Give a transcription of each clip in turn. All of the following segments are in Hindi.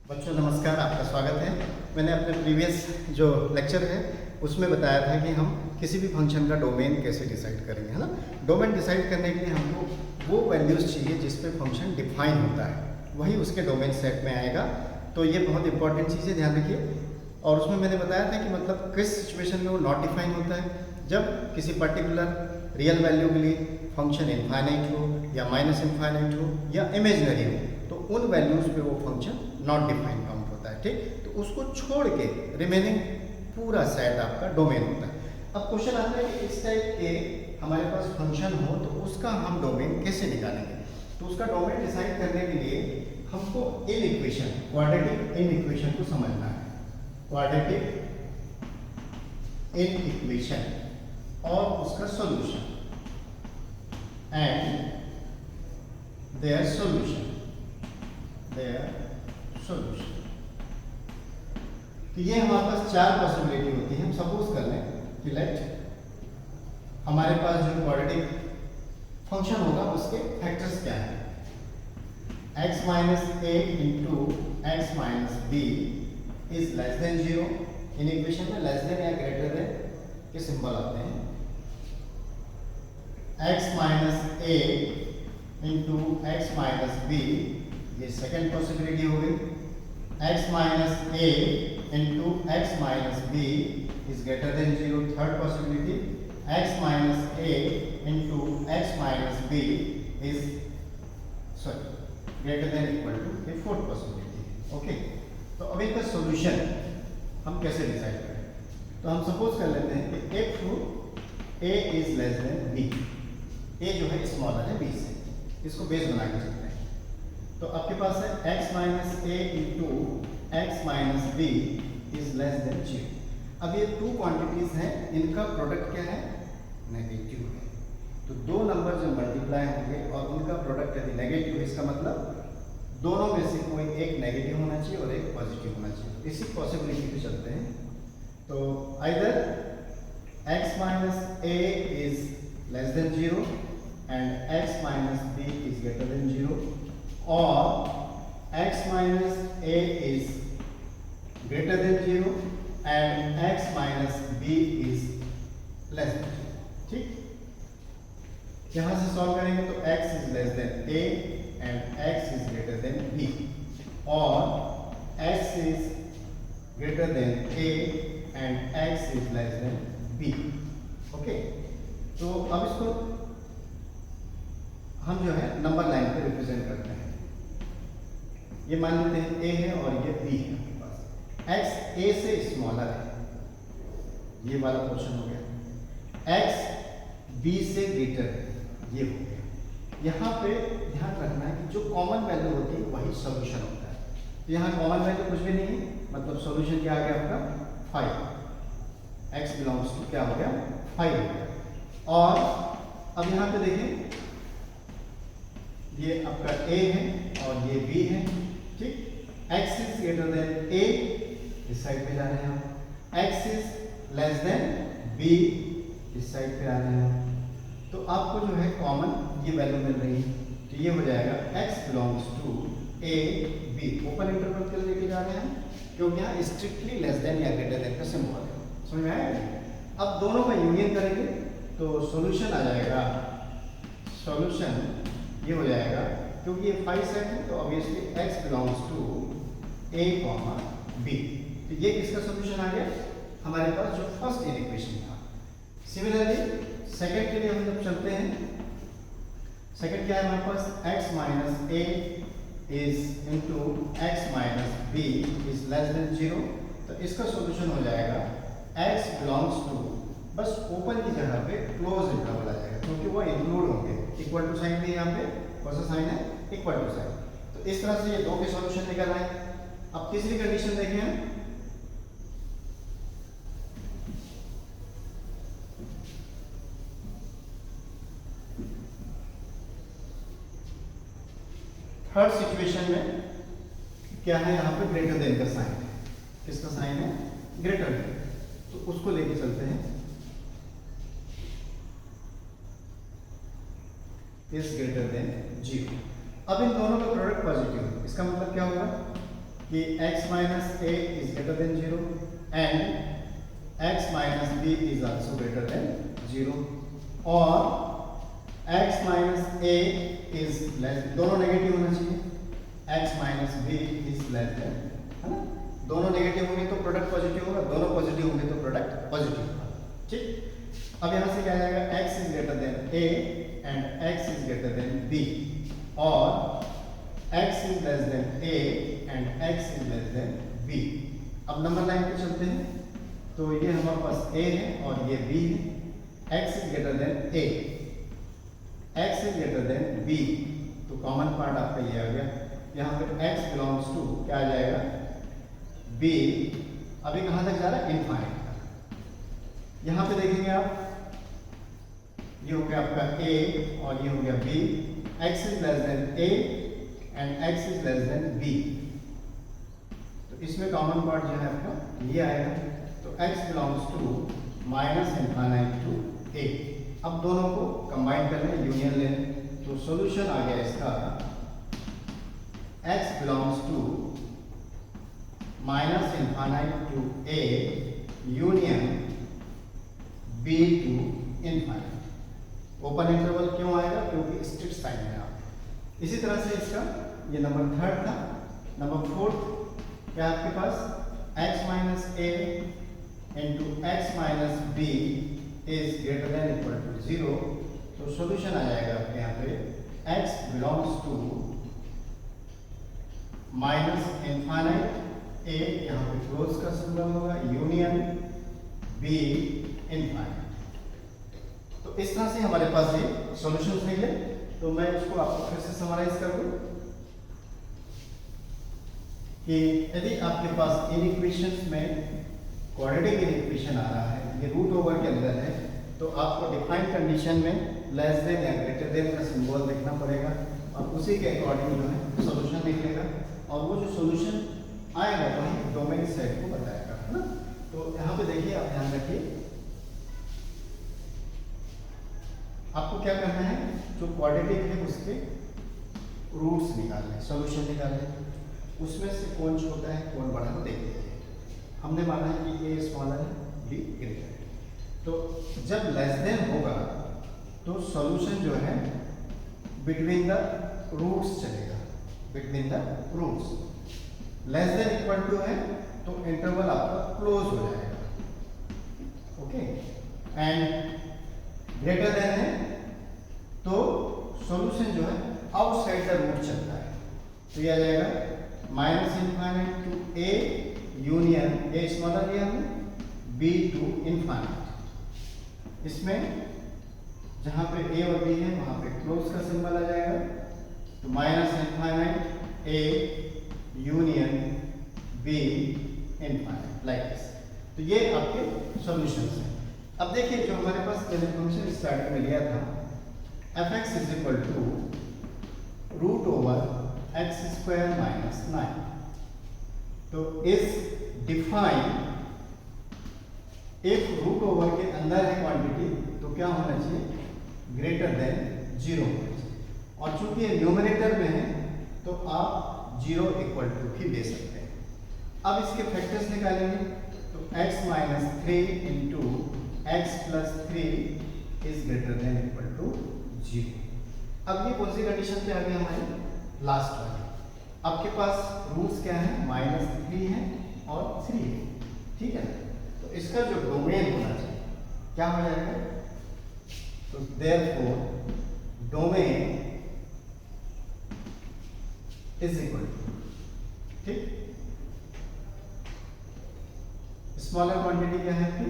बच्चों नमस्कार, आपका स्वागत है। मैंने अपने प्रीवियस जो लेक्चर है उसमें बताया था कि हम किसी भी फंक्शन का डोमेन कैसे डिसाइड करेंगे, है ना। डोमेन डिसाइड करने के लिए हमको वो वैल्यूज़ चाहिए जिस पे फंक्शन डिफाइन होता है, वही उसके डोमेन सेट में आएगा। तो ये बहुत इंपॉर्टेंट चीज़ है, ध्यान रखिए। और उसमें मैंने बताया था कि मतलब किस सिचुएशन में वो नॉट डिफाइन होता है, जब किसी पर्टिकुलर रियल वैल्यू के लिए फंक्शन इनफाइनाइट हो या माइनस इनफाइनाइट हो या इमेजनरी हो, तो उन वैल्यूज़ पे वो फंक्शन नॉट डिफाइन काउंट होता है। ठीक, तो उसको छोड़ के रिमेनिंग पूरा सेट आपका डोमेन होता है। अब क्वेश्चन आता है कि इस टाइप के हमारे पास फंक्शन हो तो उसका हम डोमेन कैसे निकालेंगे। तो उसका डोमेन डिसाइड करने के लिए हमको in equation, quadratic in equation को समझना है। क्वाड्रेटिक इन इक्वेशन और उसका सॉल्यूशन एंड देयर सॉल्यूशन तो ये हमारे पास चार पॉसिबिलिटी होती है। हम सपोज कर लें कि लेट हमारे पास जो क्वाड्रेटिक फंक्शन होगा उसके फैक्टर्स क्या है। x minus a into x minus b is less than zero. Inequation में लेस देन या ग्रेटर देन के सिंबल आते हैं। x minus a into x minus b, ये सेकेंड पॉसिबिलिटी हो गई। x minus a into x minus b is greater than zero, third possibility. x minus a into x minus b is greater than equal to, ये फोर्थ पॉसिबिलिटी। ओके, तो अब इसका सॉल्यूशन हम कैसे डिसाइड करें। तो हम सपोज कर लेते हैं कि if a is less than b, a जो है स्मॉलर है b से, इसको बेस बना के चलते हैं। तो आपके पास है x minus a into x minus b is less than zero. अब ये टू क्वांटिटीज हैं, इनका प्रोडक्ट क्या है, नेगेटिव है। तो दो नंबर जो मल्टीप्लाई होंगे और उनका प्रोडक्ट यदि नेगेटिव है, इसका मतलब दोनों में से कोई एक नेगेटिव होना चाहिए और एक पॉजिटिव होना चाहिए। इसी पॉसिबिलिटी पे चलते हैं। तो either x minus a is less than zero and x minus b is greater than zero, और x minus a is greater than zero and x minus b is less than zero. ठीक, यहां से सॉल्व करेंगे तो x is less than a and x is greater than b, और x is greater than a and x is less than b। Okay, तो अब इसको हम जो है नंबर लाइन पे रिप्रेजेंट करते हैं। ये मान लेते हैं a है और ये b है आपके पास। x a से स्मॉलर है, ये वाला पोर्शन हो गया। x b से ग्रेटर है, ये हो गया। यहाँ पे ध्यान रखना है कि जो कॉमन वैल्यू होती है वही सॉल्यूशन होता है। तो यहाँ कॉमन वैल्यू कुछ भी नहीं है, मतलब सॉल्यूशन क्या आ गया आपका 5। x बिलोंग्स टू क्या हो गया, 5 हो गया। और अब यहाँ पे देखें, ये आपका a है और ये b है। ठीक, x is greater than a, इस साइड पे जा रहे हैं हम। x is less than b, इस साइड पे आ रहे हैं। तो आपको जो है कॉमन ये वैल्यू मिल रही है, तो ये हो जाएगा x belongs to a b। Open interval के लिए लेके जा रहे हैं क्योंकि यहाँ स्ट्रिक्टली लेस देन या ग्रेटर देन का सिंबल है। समझ में आया। अब दोनों का यूनियन करेंगे तो सॉल्यूशन आ जाएगा। सॉल्यूशन ये हो जाएगा, क्योंकि ये 5 सेट है तो obviously x belongs to a comma b। तो ये किसका सॉल्यूशन आ गया, हमारे पास जो फर्स्ट इक्वेशन था। सिमिलरली सेकंड के लिए हम जब चलते हैं, सेकंड क्या है हमारे पास, x minus a is into x minus b is less than zero. तो इसका सॉल्यूशन हो जाएगा x बिलोंग्स टू, बस ओपन की जगह पे क्लोज इंटरवल आ जाएगा क्योंकि वो इंक्लूड होंगे। इक्वल टू साइन भी यहाँ पे कौन सा साइन है, इक्वल टू साइन। तो इस तरह से ये दो के सॉल्यूशन निकल आए। अब तीसरी कंडीशन देखें हम, थर्ड सिचुएशन में क्या है, यहाँ पे ग्रेटर देन का साइन है। किसका साइन है, ग्रेटर देन, तो उसको लेके चलते हैं। Is greater than zero. अब इन दोनों का प्रोडक्ट पॉजिटिव है, इसका मतलब क्या होगा, कि x minus a is greater than 0 and x minus b is also greater than 0 और x minus a is less, दोनों नेगेटिव होना चाहिए, x minus b is less than, है ना, दोनों नेगेटिव होंगे तो प्रोडक्ट पॉजिटिव होगा, दोनों पॉजिटिव होंगे तो प्रोडक्ट पॉजिटिव होगा। ठीक, अब यहां से क्या आ जाएगा, x is greater than a and x is greater than b और x is less than a and x is less than b। अब नंबर लाइन पे चलते हैं, तो ये हमारे पास a है और ये b है। x is greater than a, x is greater than b, तो कॉमन पार्ट आपका ये आ गया, यहाँ पे x बिलोंग्स टू क्या आ जाएगा, b। अभी कहाँ तक जा रहा है, इनफाइनाइट तक। यहाँ पे देखेंगे आप, ये हो गया आपका a और ये हो गया b, x is less than a and x is less than b, तो इसमें कॉमन पार्ट जो है आपका ये आएगा, तो x belongs to minus infinite to a। अब दोनों को कंबाइन कर लें, यूनियन लें, तो सॉल्यूशन आ गया इसका x belongs to minus infinite to a union b to infinite. Open interval क्यों आएगा, क्योंकि स्ट्रिक्ट साइन है आप। इसी तरह से इसका ये नंबर थर्ड था। नंबर फोर्थ क्या आपके पास, x minus a into x minus b is greater than equal to 0, तो सॉल्यूशन आ जाएगा आपके यहाँ पे x belongs to minus infinite a, यहाँ पे क्लोज का सिंबल होगा, यूनियन b इनफाइनाइट। तो इस तरह से हमारे पास ये सॉल्यूशंस निकले। तो मैं इसको आपको फिर से समराइज कर दूं कि यदि आपके पास इन इक्वेशंस में क्वाड्रेटिक इन इक्वेशन आ रहा है, ये रूट ओवर के अंदर है, तो आपको डिफाइंड कंडीशन में लेस देन या ग्रेटर देन का सिंबल देखना पड़ेगा और उसी के अकॉर्डिंग जो है सॉल्यूशन निकलेगा और वो जो सॉल्यूशन आएगा वही डोमेन सेट को बताएगा, है ना। तो यहाँ पे देखिए, आप ध्यान रखिए, आपको क्या करना है, जो क्वाड्रेटिक है उसके रूट्स निकालने, सॉल्यूशन निकालने, उसमें से कौन छोटा है कौन बड़ा है देखते हैं। हमने माना है कि ए स्मॉलर है, बी ग्रेटर है, तो जब लेस देन होगा तो सॉल्यूशन जो है बिटवीन द रूट्स चलेगा, between the roots. Less than equal to है तो इंटरवल आपका क्लोज हो जाएगा, ओके, एंड ग्रेटर देन है तो सॉल्यूशन जो है आउटसाइड द रूट चलता है, तो ये आ जाएगा minus infinite to a union a smaller लिया हमने बी टू इनफाइनाइट। इसमें जहां पे ए और बी है वहां पे क्लोज का सिंबल आ जाएगा, तो minus infinite A union B infinite, like this. तो ये आपके सॉल्यूशंस हैं। अब देखिए, जो हमारे पास मैंने फंक्शन स्टार्टिंग में लिया था f(x) is equal to root over x square minus 9, तो is define if root over के अंदर है क्वांटिटी तो क्या होना चाहिए, ग्रेटर देन 0 होना चाहिए, और चूंकि ये न्यूमरेटर में है तो आप 0 इक्वल टू ही दे सकते हैं। अब इसके फैक्टर्स निकालेंगे, तो x minus 3 into x plus 3 is greater than equal to 0। अब ये कौन सी कंडीशन पे आ गई हमारी, लास्ट वाली। आपके पास रूट्स क्या है, -3 है और 3 है, ठीक है। तो इसका जो डोमेन होना चाहिए क्या हो जाएगा, तो therefore domain is equal to, ठीक, स्मॉलर क्वांटिटी क्या है आपकी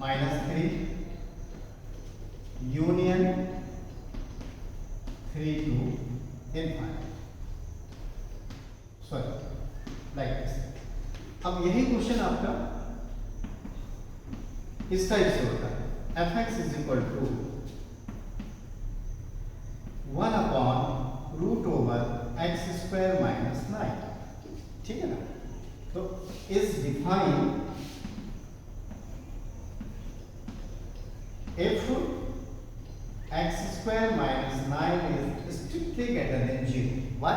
-3 union 3 to infinite, sorry, like this. अब यही क्वेश्चन आपका इस टाइप से होता है, f(x) is equal to 1 upon root over x square minus 9, ठीक है ना। तो is define if x square minus 9 is strictly greater than 0. Why?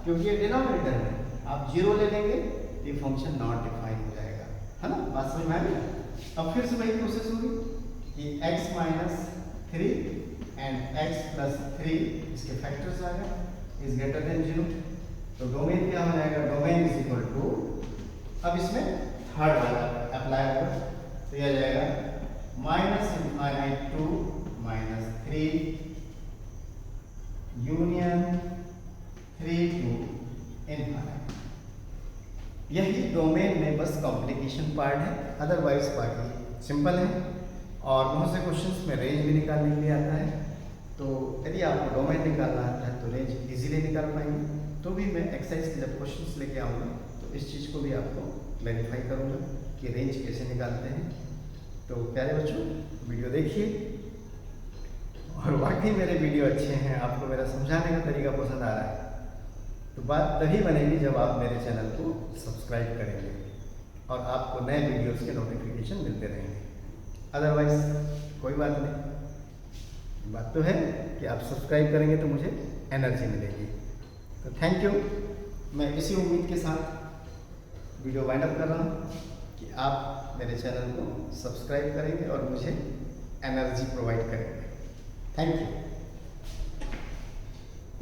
क्योंकि ये डिनोमिनेटर है, आप 0 ले लेंगे तो ये फंक्शन नॉट डिफाइन हो जाएगा, है ना। बात समझ में आ गई। अब फिर से वही प्रोसेस होगी कि x minus 3 and x plus 3 इसके फैक्टर्स आ गए इज ग्रेटर देन 0। तो डोमेन क्या हो जाएगा, डोमेन इज इक्वल टू, अब इसमें थर्ड वाला अप्लाई होगा, तो यह आ जाएगा minus infinite to minus 3 union 3 to infinite. यही डोमेन में बस कॉम्प्लिकेशन पार्ट है, अदरवाइज बाकी सिंपल है। और बहुत से क्वेश्चंस में रेंज भी निकालने के लिए आता है, तो यदि आपको डोमेन निकालना आता है तो रेंज इजीली निकाल पाएंगे। तो भी मैं एक्सरसाइज के जब क्वेश्चंस लेके आऊँगा तो इस चीज़ को भी आपको क्लैरिफाई करूँगा कि रेंज कैसे निकालते हैं। तो प्यारे बच्चों, वीडियो देखिए, और वाकई मेरे वीडियो अच्छे हैं, आपको मेरा समझाने का तरीका पसंद आ रहा है, तो बात तभी बनेगी जब आप मेरे चैनल को सब्सक्राइब करेंगे और आपको नए वीडियोस के नोटिफिकेशन मिलते रहेंगे। अदरवाइज कोई बात नहीं, बात तो है कि आप सब्सक्राइब करेंगे तो मुझे एनर्जी मिलेगी। तो थैंक यू। मैं इसी उम्मीद के साथ वीडियो वाइंड अप कर रहा हूँ कि आप मेरे चैनल को सब्सक्राइब करेंगे और मुझे एनर्जी प्रोवाइड करेंगे। Thank you.